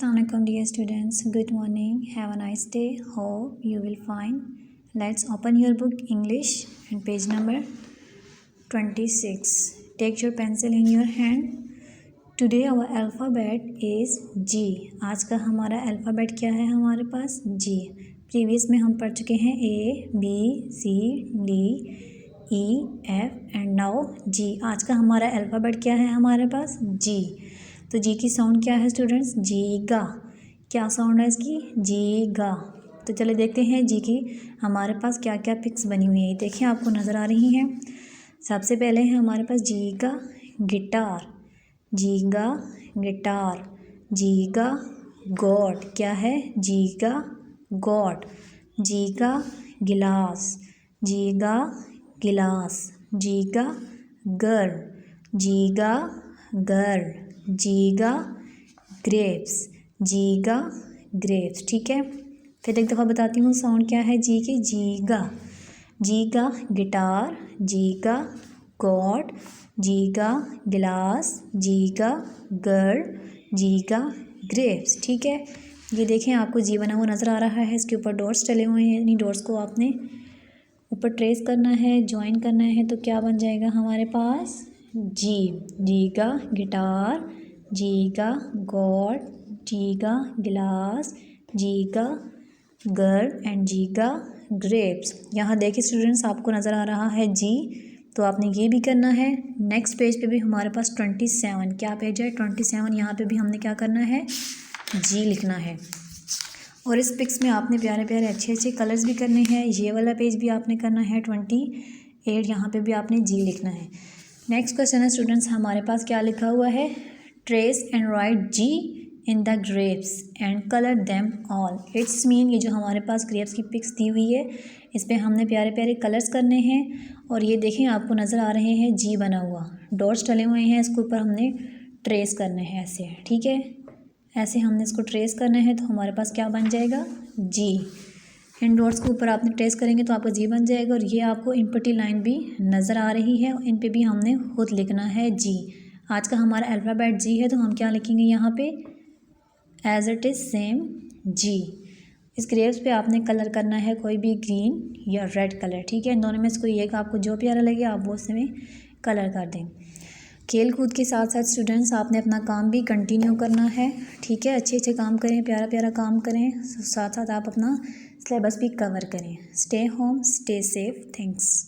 Assalamualaikum dear students. Good morning. Have a nice day. Hope you will find. Let's open your book English and page number 26. Take your pencil in your hand. Today our alphabet is G. आज का हमारा alphabet क्या है हमारे पास? G. Previous में हम पढ़ चुके हैं A, B, C, D, E, F and now G. आज का हमारा अल्फ़ाबेट क्या है हमारे पास? G. तो जी की साउंड क्या है स्टूडेंट्स? जीगा. क्या साउंड है इसकी? जीगा. तो चलिए देखते हैं जी की हमारे पास क्या क्या पिक्स बनी हुई है। देखिए आपको नज़र आ रही हैं। सबसे पहले है हमारे पास जीगा गिटार, जीगा गिटार, जीगा गॉड. क्या है? जीगा गॉड. जीगा गिलास, जीगा गिलास, जीगा गर्ल, जीगा गर्ल, जीगा ग्रेप्स, जीगा ग्रेप्स. ठीक है, फिर एक दफ़ा बताती हूँ साउंड क्या है जी की. जीगा. जीगा गिटार, जीगा गॉड, जीगा गिलास, जीगा गर्ल, जीगा ग्रेप्स. ठीक है, ये देखें आपको जी बना हुआ नज़र आ रहा है. इसके ऊपर डॉट्स चले हुए हैं. इन्हीं डॉट्स को आपने ऊपर ट्रेस करना है, ज्वाइन करना है. तो क्या बन जाएगा हमारे पास? जी. जीगा गिटार, जीगा गॉड, जीगा गिलास, जीगा गर्ल एंड जीगा ग्रेप्स. यहाँ देखिए स्टूडेंट्स आपको नज़र आ रहा है जी. तो आपने ये भी करना है. नेक्स्ट पेज पे भी हमारे पास 27. क्या पेज है? 27. यहाँ पे भी हमने क्या करना है? जी लिखना है. और इस पिक्स में आपने प्यारे प्यारे अच्छे अच्छे कलर्स भी करने हैं. ये वाला पेज भी आपने करना है 28. यहाँ पे भी आपने जी लिखना है. नेक्स्ट क्वेश्चन है स्टूडेंट्स हमारे पास क्या लिखा हुआ है? Trace and write G in the grapes and colour them all. It's mean ये जो हमारे पास ग्रेप्स की पिक्स दी हुई है इस पर हमने प्यारे प्यारे कलर्स करने हैं. और ये देखें आपको नज़र आ रहे हैं जी बना हुआ, डॉट्स डले हुए हैं. इसके ऊपर हमने ट्रेस करने हैं ऐसे. ठीक है, ऐसे हमने इसको ट्रेस करना है. तो हमारे पास क्या बन जाएगा? जी. इन डॉट्स के ऊपर आपने ट्रेस करेंगे तो आपको जी बन जाएगा. और ये आपको इम्पटी लाइन भी नज़र आ रही है, इन पे भी हमने खुद लिखना है जी. आज का हमारा अल्फ़ाबेट जी है तो हम क्या लिखेंगे यहाँ पे? एज इट इज़ सेम जी. इस ग्रेप्स पे आपने कलर करना है कोई भी ग्रीन या रेड कलर. ठीक है, इन दोनों में से कोई एक आपको जो प्यारा लगे आप वो उसमें कलर कर दें. खेल कूद के साथ साथ स्टूडेंट्स आपने अपना काम भी कंटिन्यू करना है. ठीक है, अच्छे अच्छे काम करें, प्यारा प्यारा काम करें. साथ साथ आप अपना सिलेबस भी कवर करें. Stay home, stay safe. Thanks.